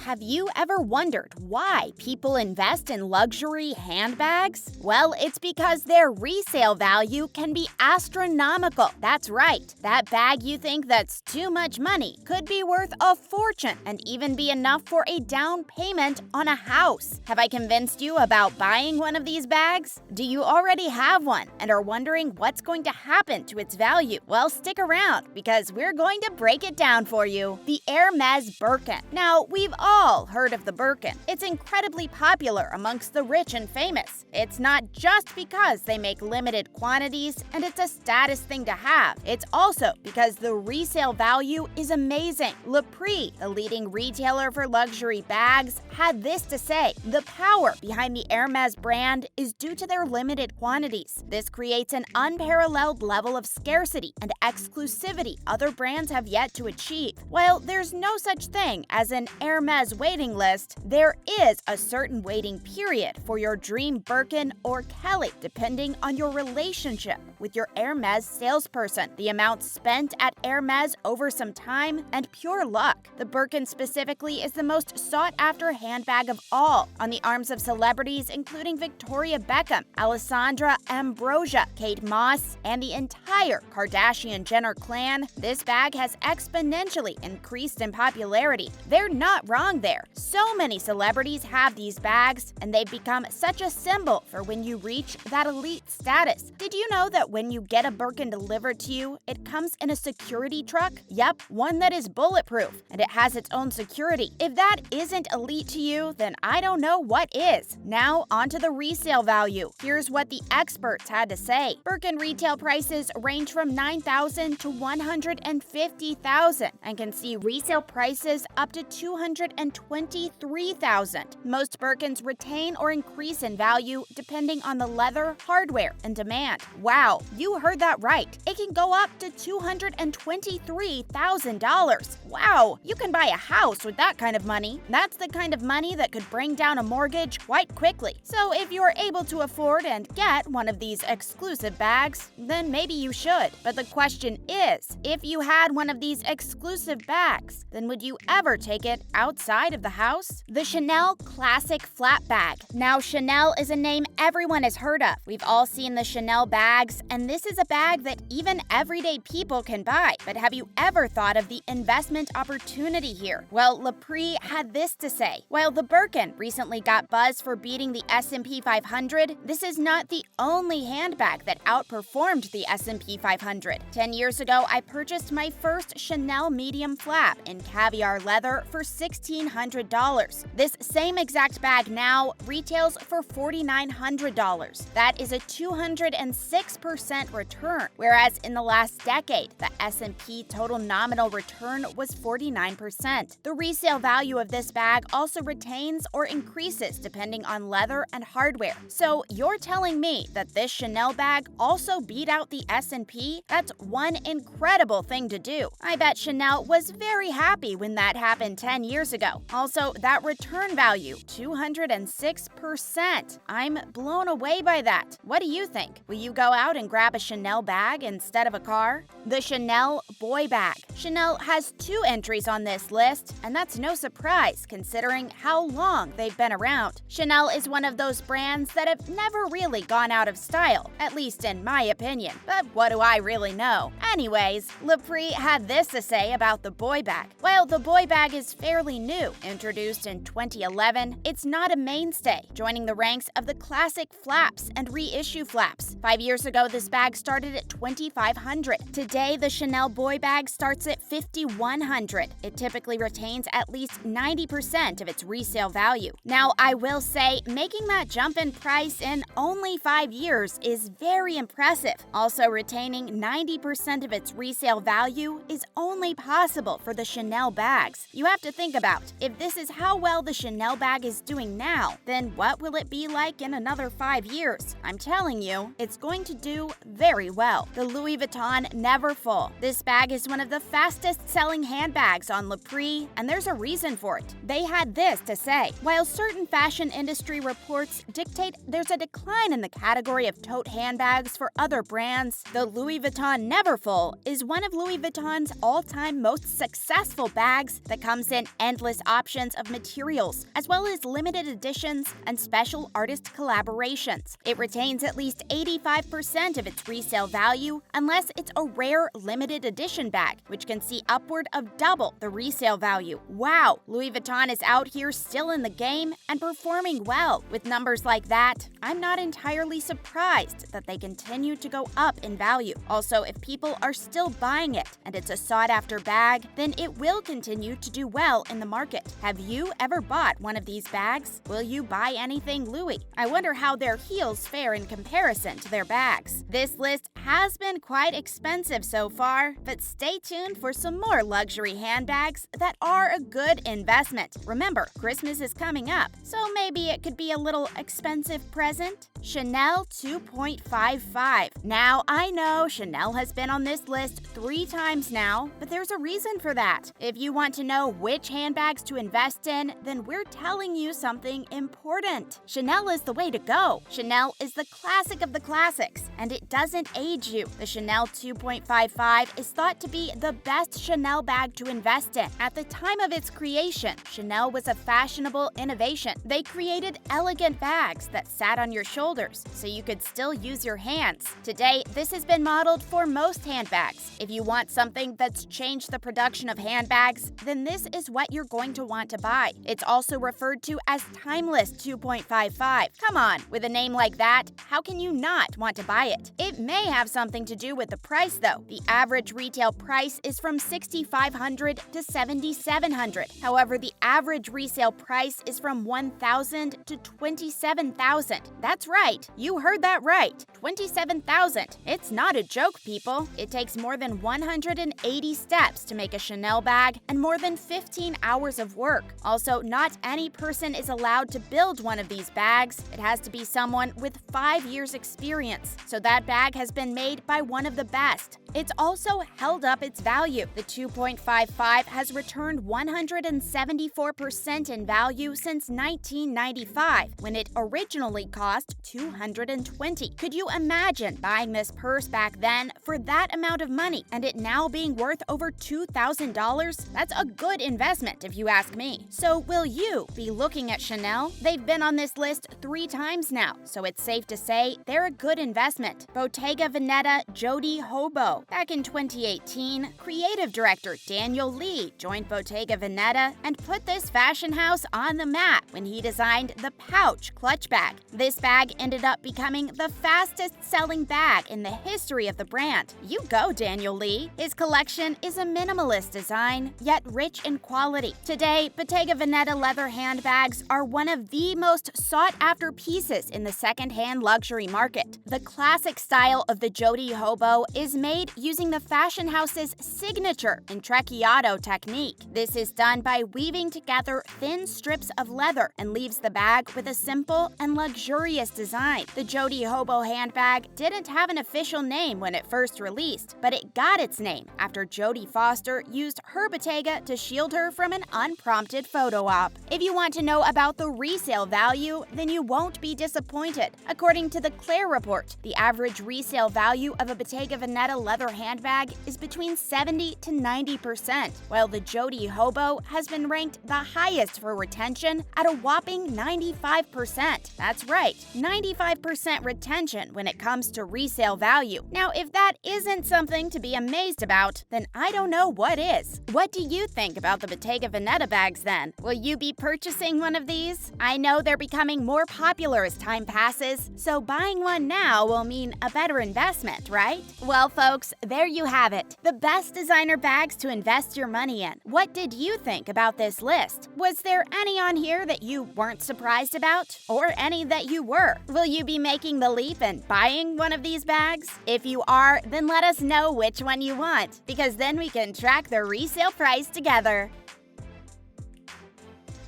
Have you ever wondered why people invest in luxury handbags? Well, it's because their resale value can be astronomical. That's right. That bag you think that's too much money could be worth a fortune and even be enough for a down payment on a house. Have I convinced you about buying one of these bags? Do you already have one and are wondering what's going to happen to its value? Well, stick around because we're going to break it down for you. The Hermes Birkin. Now, we've all heard of the Birkin. It's incredibly popular amongst the rich and famous. It's not just because they make limited quantities and it's a status thing to have. It's also because the resale value is amazing. Le Prix, the leading retailer for luxury bags, had this to say: the power behind the Hermes brand is due to their limited quantities. This creates an unparalleled level of scarcity and exclusivity other brands have yet to achieve. While there's no such thing as an Hermes waiting list, there is a certain waiting period for your dream Birkin or Kelly, depending on your relationship with your Hermes salesperson, the amount spent at Hermes over some time, and pure luck. The Birkin specifically is the most sought-after handbag of all, on the arms of celebrities including Victoria Beckham, Alessandra Ambrosio, Kate Moss, and the entire Kardashian-Jenner clan. This bag has exponentially increased in popularity. They're not wrong there. So many celebrities have these bags, and they've become such a symbol for when you reach that elite status. Did you know that when you get a Birkin delivered to you, it comes in a security truck? Yep, one that is bulletproof, and it has its own security. If that isn't elite to you, then I don't know what is. Now, onto the resale value. Here's what the experts had to say. Birkin retail prices range from $9,000 to $150,000 and can see resale prices up to $223,000. Most Birkins retain or increase in value depending on the leather, hardware, and demand. Wow, you heard that right. It can go up to $223,000. Wow, you can buy a house with that kind of money. That's the kind of money that could bring down a mortgage quite quickly. So if you're able to afford and get one of these exclusive bags, then maybe you should. But the question is, if you had one of these exclusive bags, then would you ever take it outside of the house? The Chanel Classic Flat Bag. Now, Chanel is a name everyone has heard of. We've all seen the Chanel bags, and this is a bag that even everyday people can buy. But have you ever thought of the investment opportunity here? Well, Le Prix had this to say. While the Birkin recently got buzz for beating the S&P 500, this is not the only handbag that outperformed the S&P 500. 10 years ago, I purchased my first Chanel medium flap in caviar leather for $1,600. This same exact bag now retails for $4,900. That is a 206% return, whereas in the last decade, the S&P total nominal return was 49%. The resale value of this bag also retains or increases depending on leather and hardware. So you're telling me that this Chanel bag also beat out the S&P? That's one incredible thing to do. I bet Chanel was very happy when that happened 10 years ago. Also, that return value, 206%. I'm blown away by that. What do you think? Will you go out and grab a Chanel bag instead of a car? The Chanel Boy Bag. Chanel has 2 entries on this list, and that's no surprise considering how long they've been around. Chanel is one of those brands that have never really gone out of style, at least in my opinion. But what do I really know? Anyways, Le Prix had this to say about the Boy Bag. While the Boy Bag is fairly new, introduced in 2011, it's not a mainstay, joining the ranks of the classic flaps and reissue flaps. 5 years ago, this bag started at $2,500. Today, the Chanel Boy Bag starts at $5,100. It typically retains at least 90% of its resale value. Now, I will say, making that jump in price in only 5 years is very impressive. Also, retaining 90% of its resale value is only possible for the Chanel bags. You have to think about, if this is how well the Chanel bag is doing now, then what will it be like in another 5 years? I'm telling you, it's going to do very well. The Louis Vuitton Neverfull. This bag is one of the fastest-selling handbags on Le Prix, and there's a reason for it. They had this to say. While certain fashion industry reports dictate there's a decline in the category of tote handbags for other brands, the Louis Vuitton Neverfull is one of Louis Vuitton's all-time most successful bags that comes in endless endless options of materials, as well as limited editions and special artist collaborations. It retains at least 85% of its resale value unless it's a rare limited edition bag, which can see upward of double the resale value. Wow, Louis Vuitton is out here still in the game and performing well. With numbers like that, I'm not entirely surprised that they continue to go up in value. Also, if people are still buying it and it's a sought-after bag, then it will continue to do well in the market. Have you ever bought one of these bags? Will you buy anything Louis? I wonder how their heels fare in comparison to their bags. This list has been quite expensive so far, but stay tuned for some more luxury handbags that are a good investment. Remember, Christmas is coming up, so maybe it could be a little expensive present. Chanel 2.55. Now, I know Chanel has been on this list 3 times now, but there's a reason for that. If you want to know which handbags to invest in, then we're telling you something important. Chanel is the way to go. Chanel is the classic of the classics, and it doesn't age you. The Chanel 2.55 is thought to be the best Chanel bag to invest in. At the time of its creation, Chanel was a fashionable innovation. They created elegant bags that sat on your shoulders, so you could still use your hands. Today, this has been modeled for most handbags. If you want something that's changed the production of handbags, then this is what you're going to want to buy. It's also referred to as Timeless 2.55. Come on, with a name like that, how can you not want to buy it? It may have something to do with the price though. The average retail price is from $6,500 to $7,700. However, the average resale price is from $1,000 to $27,000. That's right, you heard that right. $27,000. It's not a joke, people. It takes more than 180 steps to make a Chanel bag and more than 15 hours of work. Also, not any person is allowed to build one of these bags. It has to be someone with 5 years experience. So that bag has been made by one of the best. It's also held up its value. The 2.55 has returned 174% in value since 1995, when it originally cost $220. Could you imagine buying this purse back then for that amount of money and it now being worth over $2,000? That's a good investment if you ask me. So will you be looking at Chanel? They've been on this list 3 times now, so it's safe to say they're a good investment. Bottega Veneta Jody Hobo. Back in 2018, creative director Daniel Lee joined Bottega Veneta and put this fashion house on the map when he designed the pouch clutch bag. This bag ended up becoming the fastest-selling bag in the history of the brand. You go, Daniel Lee. His collection is a minimalist design, yet rich in quality. Today, Bottega Veneta leather handbags are one of the most sought-after pieces in the second-hand luxury market. The classic style of the Jody Hobo is made using the fashion house's signature intrecciato technique. This is done by weaving together thin strips of leather and leaves the bag with a simple and luxurious design. The Jody Hobo handbag didn't have an official name when it first released, but it got its name after Jodie Foster used her Bottega to shield her from an unprompted photo op. If you want to know about the resale value, then you won't be disappointed. According to the Claire report, the average resale value of a Bottega Veneta leather handbag is between 70 to 90%, while the Jody Hobo has been ranked the highest for retention at a whopping 95%. That's right, 95% retention when it comes to resale value. Now, if that isn't something to be amazed about, then I don't know what is. What do you think about the Bottega Veneta bags then? Will you be purchasing one of these? I know they're becoming more popular as time passes, so buying one now will mean a better investment, right? Well, folks, there you have it. The best designer bags to invest your money in. What did you think about this list? Was there any on here that you weren't surprised about? Or any that you were? Will you be making the leap and buying one of these bags? If you are, then let us know which one you want, because then we can track the resale price together.